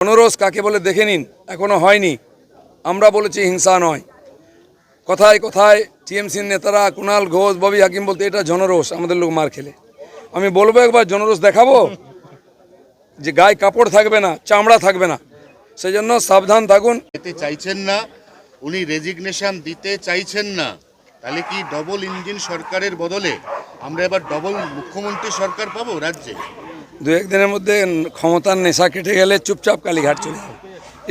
জনরোষ কাকে বলে দেখে নিন, এখনো হয়নি। আমরা বলেছি হিংসা নয়। কথায় কথায় টিএমসির নেতারা কুণাল ঘোষ, ববি হাকিম বলতে এটা জনরোষ, আমাদের লোক মার খেলে। আমি বলবো একবার জনরোষ দেখাবো, যে গায়ে কাপড় থাকবে না, চামড়া থাকবে না। সেই জন্য সাবধান থাকুন। যেতে চাইছেন না, উনি রেজিগনেশন দিতে চাইছেন না, তাহলে কি ডবল ইঞ্জিন সরকারের বদলে আমরা এবার ডবল মুখ্যমন্ত্রী সরকার পাবো রাজ্যে? দু একদিনের মধ্যে ক্ষমতার নেশা কেটে গেলে চুপচাপ কালীঘাট চলে যাবে।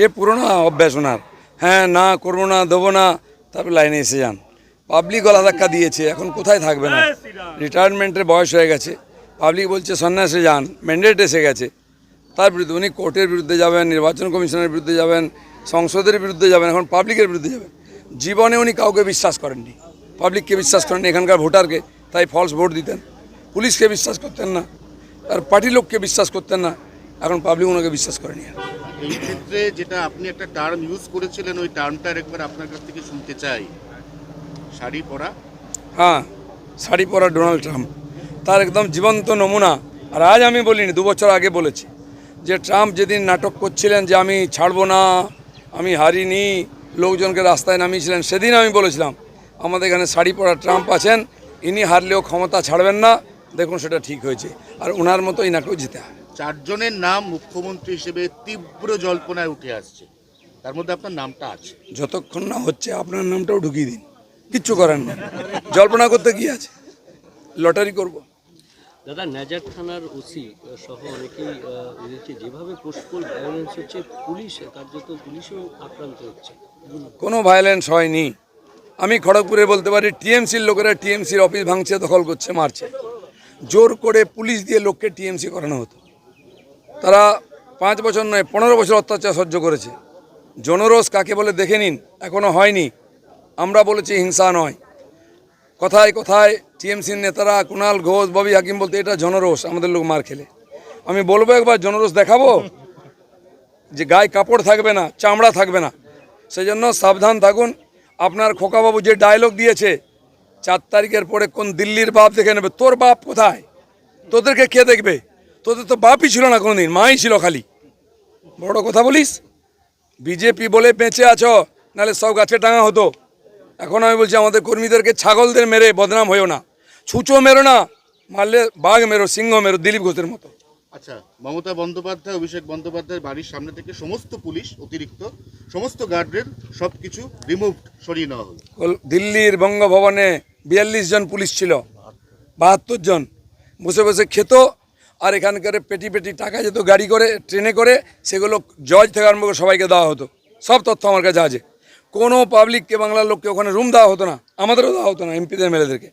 এ পুরোনো অভ্যাস ওনার। হ্যাঁ, না করবো না, দেবো না, তারপর লাইনে এসে যান। পাবলিক গলা ধাক্কা দিয়েছে, এখন কোথায় থাকবে না। রিটায়ারমেন্টের বয়স হয়ে গেছে, পাবলিক বলছে সন্ন্যাসে যান, ম্যান্ডেট এসে গেছে। তার বিরুদ্ধে উনি কোর্টের বিরুদ্ধে যাবেন, নির্বাচন কমিশনের বিরুদ্ধে যাবেন, সংসদের বিরুদ্ধে যাবেন, এখন পাবলিকের বিরুদ্ধে যাবেন। জীবনে উনি কাউকে বিশ্বাস করেননি, পাবলিককে বিশ্বাস করেননি, এখানকার ভোটারকে, তাই ফলস ভোট দিতেন। পুলিশকে বিশ্বাস করতেন না, আর পার্টি লোককে বিশ্বাস করতেন না, এখন পাবলিক ওনাকে বিশ্বাস করেনি। এই ক্ষেত্রে যেটা আপনি একটা টার্ম ইউজ করেছিলেন, ওই টার্মটার একবার আপনার কাছ থেকে শুনতে চাই। শাড়ি পরা। হ্যাঁ, শাড়ি পরা ডোনাল্ড ট্রাম্প তার একদম জীবন্ত নমুনা। আর আজ আমি বলিনি, 2 বছর আগে বলেছি যে ট্রাম্প যেদিন নাটক করছিলেন যে আমি ছাড়বো না, আমি হারিনি, লোকজনকে রাস্তায় নামিয়েছিলেন, সেদিন আমি বলেছিলাম আমাদের এখানে শাড়ি পরা ট্রাম্প আছেন, ইনি হারলেও ক্ষমতা ছাড়বেন না। দেখুন সেটা ঠিক হয়েছে, আর ওনার মতো ইনাকেও জিতে হয়। 4 জনের নাম মুখ্যমন্ত্রী হিসেবে তীব্র জল্পনায় উঠে আসছে, তার মধ্যে আপনার নামটা আছে। যতক্ষণ না হচ্ছে আপনার নামটাও ঢুকিয়ে দিন, কিচ্ছু করেন না। জল্পনা করতে কি আছে, লটারি করব। দাদা, নাজার থানার ওসি সহ অনেকেই বলেছে যেভাবে পোস্টপোল ভায়োলেন্স হচ্ছে, পুলিশ কার্যত পুলিশও আক্রান্ত হচ্ছে। কোনো ভায়োলেন্স হয়নি। আমি খড়গপুরে বলতে পারি, টিএমসির লোকেরা টিএমসির অফিস ভাঙছে, দখল করছে, মারছে। জোর করে পুলিশ দিয়ে লোককে টিএমসি করানো হতো। তারা 5 বছর নয় 15 বছর অত্যাচার সহ্য করেছে। জনরোষ কাকে বলে দেখে নিন, এখনো হয়নি। আমরা বলেছি হিংসা নয়। কথায় কথায় টিএমসির নেতারা কুণাল ঘোষ, ববি হাকিম বলতে এটা জনরোষ, আমাদের লোক মার খেলে। আমি বলবো একবার জনরোষ দেখাবো, যে গায়ে কাপড় থাকবে না, চামড়া থাকবে না। সেই জন্য সাবধান থাকুন। আপনার খোকাবাবু যে ডায়লগ দিয়েছে, 4 তারিখের পরে কোন দিল্লির বাপ দেখে নেবে। তোর বাপ কোথায়? তোদেরকে কে দেখবে? তোদের তো বাপই ছিল না কোনোদিন, মাই ছিল খালি। বড় কথা বলিস। বিজেপি বলে বেঁচে আছো, নাহলে সব গাছে টাঙা হতো। এখন আমি বলছি আমাদের কর্মীদেরকে ছাগলদের মেরে বদনাম হয়েও না, ছুঁচো মেরো না, মারলে বাঘ মেরো, সিংহ মেরো, দিলীপ ঘোষের মতো। আচ্ছা, মমতা বন্দ্যোপাধ্যায়, অভিষেক বন্দ্যোপাধ্যায়ের বাড়ির সামনে থেকে সমস্ত পুলিশ, অতিরিক্ত সমস্ত গার্ডের সব কিছু রিমুভ, সরিয়ে নেওয়া হলো। দিল্লির বঙ্গভবনে 42 জন পুলিশ ছিল, 72 জন বসে বসে খেত। আর এখানকার পেটি পেটি টাকা যেত গাড়ি করে, ট্রেনে করে, সেগুলো জজ থেকে আরম্ভ করে সবাইকে দেওয়া হতো। সব তথ্য আমার কাছে আছে। কোনো পাবলিককে, বাংলার লোককে ওখানে রুম দেওয়া হতো না, আমাদেরও দেওয়া হতো না। এমপিদের এমএলএদেরকে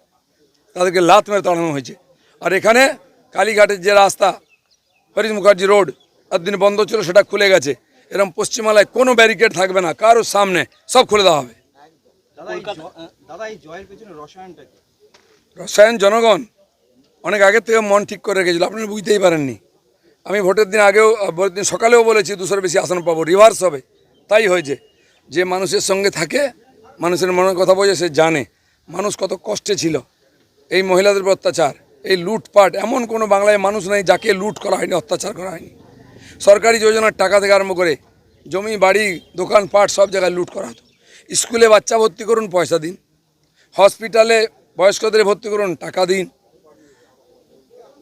তাদেরকে লাত মেরে তাড়ানো হয়েছে। আর এখানে কালীঘাটের যে রাস্তা, হরিশ মুখার্জি রোড, একদিন বন্ধ ছিল, সেটা খুলে গেছে। এরকম পশ্চিমবাংলায় কোনো ব্যারিকেড থাকবে না, কারোর সামনে সব খুলে দেওয়া হবে। রসায়ন জনগণ অনেক আগের থেকে মন ঠিক করে রেখেছিল, আপনারা বুঝতেই পারেননি। আমি ভোটের দিন আগেও, ভোটের দিন সকালেও বলেছি 200-এর বেশি আসন পাবো, রিভার্স হবে। তাই হয়েছে। যে মানুষের সঙ্গে থাকে, মানুষের মনের কথা বোঝে, সে জানে মানুষ কত কষ্টে ছিল। এই মহিলাদের উপর অত্যাচার, এই লুটপাট, এমন কোনো বাংলায় মানুষ নেই যাকে লুট করা হয়নি, অত্যাচার করা হয়নি। সরকারি যোজনার টাকা থেকে আরম্ভ করে জমি, বাড়ি, দোকানপাট সব জায়গায় লুট করা হতো। স্কুলে বাচ্চা ভর্তি করুন, পয়সা দিন। হসপিটালে বয়স্কদের ভর্তি করুন, টাকা দিন।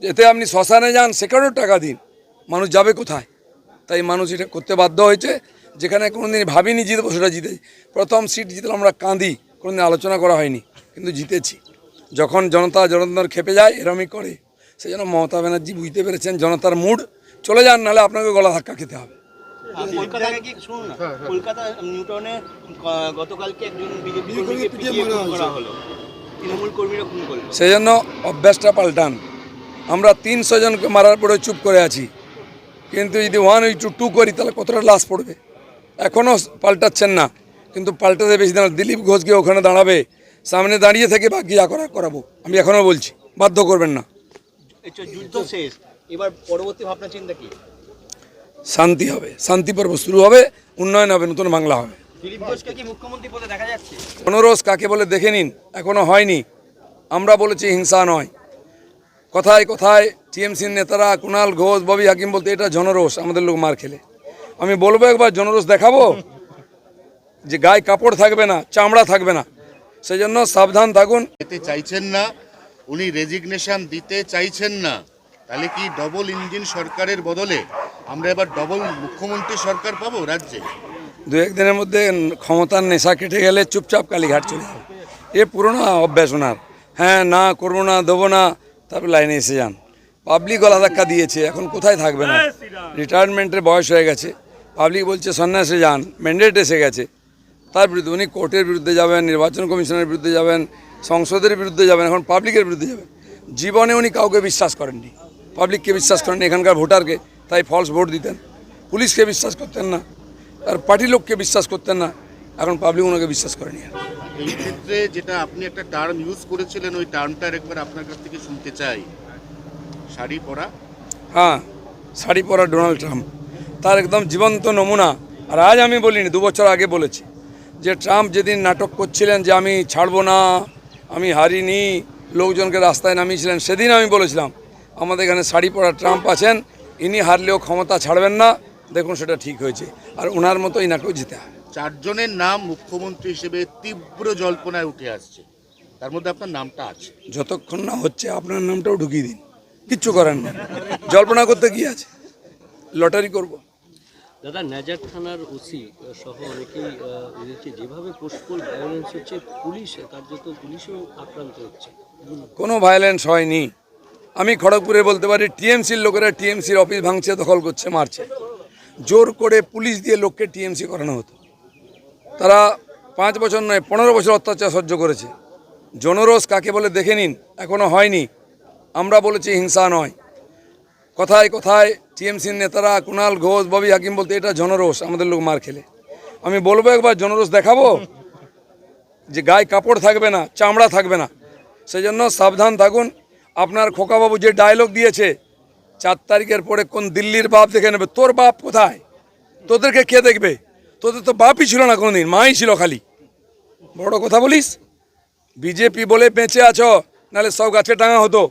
এতে আপনি শ্মশানে যান, সেখানেও টাকা দিন। মানুষ যাবে কোথায়? তাই মানুষ এটা করতে বাধ্য হয়েছে। যেখানে কোনোদিন ভাবিনি জিতবো, সেটা জিতেছি। প্রথম সিট জিতলাম, আমরা কাঁদি, কোনোদিন আলোচনা করা হয়নি, কিন্তু জিতেছি। যখন জনতার খেপে যায়, এরমই করে। সেই জন্য মমতা ব্যানার্জি বুঝতে পেরেছেন জনতার মুড। চলে যান, নাহলে আপনাকে গলা ধাক্কা খেতে হবে। কলকাতা নিউটাউনে গতকালকে একজন বিজেপি কর্মীকে পিটিয়ে খুন করা হলো, তৃণমূল কর্মীরা খুন করলো। সেই জন্য অভ্যাসটা পাল্টান। আমরা 300 জনকে মারার পরে চুপ করে আছি, কিন্তু যদি 1 to 2 করি, তাহলে কতটা লাশ পড়বে? এখনও পাল্টাচ্ছেন না, কিন্তু পাল্টাতে বেশি দিন। দিলীপ ঘোষকে ওখানে দাঁড়াবে, সামনে দাঁড়িয়ে থেকে বাকি যা করাবো। আমি এখনও বলছি, বাধ্য করবেন না। যুদ্ধ শেষ, এবার পরবর্তী ভাবনা চিন্তা কি? শান্তি হবে, শান্তি পর্ব শুরু হবে, উন্নয়ন হবে, নতুন বাংলা হবে। দিলীপ ঘোষকে কি মুখ্যমন্ত্রী পদে দেখা যাচ্ছে? জনরোষ কাকে বলে দেখে নিন, এখনো হয়নি। আমরা বলেছি হিংসা নয়। কথায় কথায় টিএমসির নেতারা কুণাল ঘোষ, ববি হাকিম বলতে এটা জনরোষ, আমাদের লোক মার খেলে। আমি বলবো একবার জনরোষ দেখাবো যে গায়ে কাপড় থাকবে না, চামড়া থাকবে না। সেই জন্য সাবধান থাকুন। যেতে চাইছেন না, উনি রেজিগনেশন দিতে চাইছেন না, তাহলে কি ডবল ইঞ্জিন সরকারের বদলে আমরা এবার ডবল মুখ্যমন্ত্রী সরকার পাবো রাজ্যে? দু একদিনের মধ্যে ক্ষমতার নেশা কেটে গেলে চুপচাপ কালীঘাট চলে যাবে। এ পুরোনো অভ্যাস ওনার। হ্যাঁ, না করবো না, দেবো না, তারপর লাইনে এসে যান। পাবলিক গলা ধাক্কা দিয়েছে, এখন কোথায় থাকবে না? রিটায়ারমেন্টের বয়স হয়ে গেছে, পাবলিক বলছে সন্ন্যাসে যান, ম্যান্ডেট এসে গেছে। তার বিরুদ্ধে উনি কোর্টের বিরুদ্ধে যাবেন, নির্বাচন কমিশনের বিরুদ্ধে যাবেন, সংসদের বিরুদ্ধে যাবেন, এখন পাবলিকের বিরুদ্ধে যাবেন। জীবনে উনি কাউকে বিশ্বাস করেননি, পাবলিককে বিশ্বাস করেননি, এখানকার ভোটারকে, তাই ফলস ভোট দিতেন। পুলিশকে বিশ্বাস করতেন না, আর পার্টি লোককে বিশ্বাস করতেন না, এখন পাবলিক ওনাকে বিশ্বাস করেনি। এই ক্ষেত্রে যেটা আপনি একটা টার্ম ইউজ করেছিলেন, ওই টার্মটার একবার আপনার কাছ থেকে শুনতে চাই। শাড়ি পরা। হ্যাঁ, শাড়ি পরা ডোনাল্ড ট্রাম্প তার একদম জীবন্ত নমুনা। আর আজ আমি বলিনি, 2 বছর আগে বলেছি যে ট্রাম্প যেদিন নাটক করছিলেন যে আমি ছাড়বো না, আমি হারিনি, লোকজনকে রাস্তায় নামিয়েছিলেন, সেদিন আমি বলেছিলাম আমাদের এখানে শাড়ি পরা ট্রাম্প আছেন, ইনি হারলেও ক্ষমতা ছাড়বেন না। দেখুন সেটা ঠিক হয়েছে, আর ওনার মতো ইনাকেও জিতে হয়। 4 জনের নাম মুখ্যমন্ত্রী হিসেবে তীব্র জল্পনায় উঠে আসছে, তার মধ্যে আপনার নামটা আছে। যতক্ষণ না হচ্ছে আপনার নামটাও ঢুকিয়ে দিন, কিচ্ছু করেন না, জল্পনা করতে কি আছে, লটারি করব। দাদা, নাজার থানার ওসি সহ অনেকেই বিরুদ্ধে যেভাবে পোস্টপোল ভায়োলেন্স হচ্ছে, পুলিশ কার্যত পুলিশও আক্রান্ত হচ্ছে। কোনো ভায়োলেন্স হয়নি। আমি খড়গপুরে বলতে পারি টিএমসির লোকেরা টিএমসির অফিস ভাঙছে, দখল করছে, মারছে। জোর করে পুলিশ দিয়ে লোককে টিএমসি করানো হতো। তারা 5 বছর নয় 15 বছর অত্যাচার সহ্য করেছে। জনরোষ কাকে বলে দেখে নিন, এখনও হয়নি। আমরা বলেছি হিংসা নয়। কথায় কথায় টিএমসির নেতারা কুণাল ঘোষ, ববি হাকিম বলতে এটা জনরোষ, আমাদের লোক মার খেলে। আমি বলবো একবার জনরোষ দেখাবো যে গায়ে কাপড় থাকবে না, চামড়া থাকবে না। সেই জন্য সাবধান থাকুন। আপনার খোকাবাবু যে ডায়লগ দিয়েছে 4 তারিখের পরে কোন দিল্লির বাপ দেখে নেবে, তোর বাপ কোথায়? তোদেরকে কে দেখবে? তোদের তো বাপই ছিল না কোনোদিন, মাই ছিল খালি। বড় কথা বলিস, বিজেপি বলে বেঁচে আছো, নাহলে সব গাছে টাঙা হতো।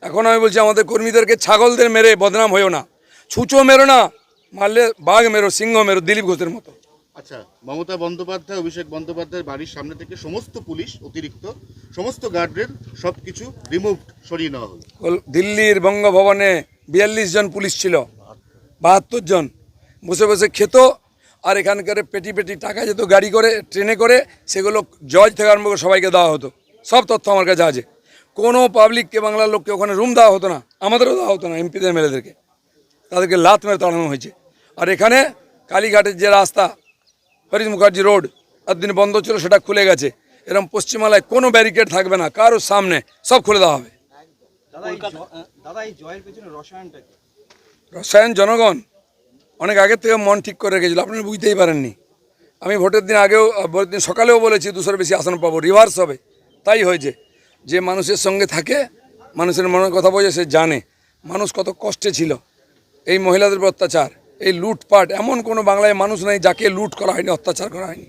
এখন আমি বলছি আমাদের কর্মীদেরকে ছাগলদের মেরে বদনাম হয়েও না, ছুঁচো মেরো না, মারলে বাঘ মেরো, সিংহ মেরো, দিলীপ ঘোষের মতো। আচ্ছা, মমতা বন্দ্যোপাধ্যায়, অভিষেক বন্দ্যোপাধ্যায়ের বাড়ির সামনে থেকে সমস্ত পুলিশ, অতিরিক্ত সমস্ত গার্ডের সব কিছু রিমুভড, সরিয়ে নেওয়া হলো। দিল্লির বঙ্গভবনে 42 জন পুলিশ ছিল, 72 জন বসে বসে খেত, আর এখানকার পেটি পেটি টাকা যেত গাড়ি করে, ট্রেনে করে, সেগুলো জজ থেকে আরম্ভ করে সবাইকে দেওয়া হতো। সব তথ্য আমার কাছে আছে। কোনো পাবলিককে, বাংলার লোককে ওখানে রুম দেওয়া হতো না, আমাদেরও দেওয়া হতো না, এমপিদের মেলেদেরকে, তাদেরকে লাত মেরে তাড়ানো হয়েছে। আর এখানে কালীঘাটের যে রাস্তা, হরিশ মুখার্জি রোড, একদিন বন্ধ ছিল, সেটা খুলে গেছে। এরকম পশ্চিমবাংলায় কোনো ব্যারিকেড থাকবে না, কারোর সামনে সব খুলে দেওয়া হবে। দাদা, এই জয়ের পেছনে রসায়নটা কি? রসায়ন জনগণ অনেক আগের থেকে মন ঠিক করে রেখেছিল, আপনারা বুঝতেই পারেননি। আমি ভোটের দিন আগেও, ভোটের দিন সকালেও বলেছি 200-এর বেশি আসন পাবো, রিভার্স হবে। তাই হয়েছে। যে মানুষের সঙ্গে থাকে, মানুষের মনের কথা বোঝে, সে জানে মানুষ কত কষ্টে ছিল। এই মহিলাদের উপর অত্যাচার, এই লুটপাট, এমন কোনো বাংলায় মানুষ নেই যাকে লুট করা হয়নি, অত্যাচার করা হয়নি।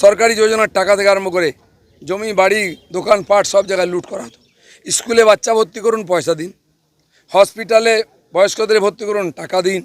সরকারি যোজনার টাকা থেকে আরম্ভ করে জমি, বাড়ি, দোকানপাট, সব জায়গায় লুট করা হতো। স্কুলে বাচ্চা ভর্তি করুন, পয়সা দিন। হসপিটালে বয়স্কদের ভর্তি করুন, টাকা দিন।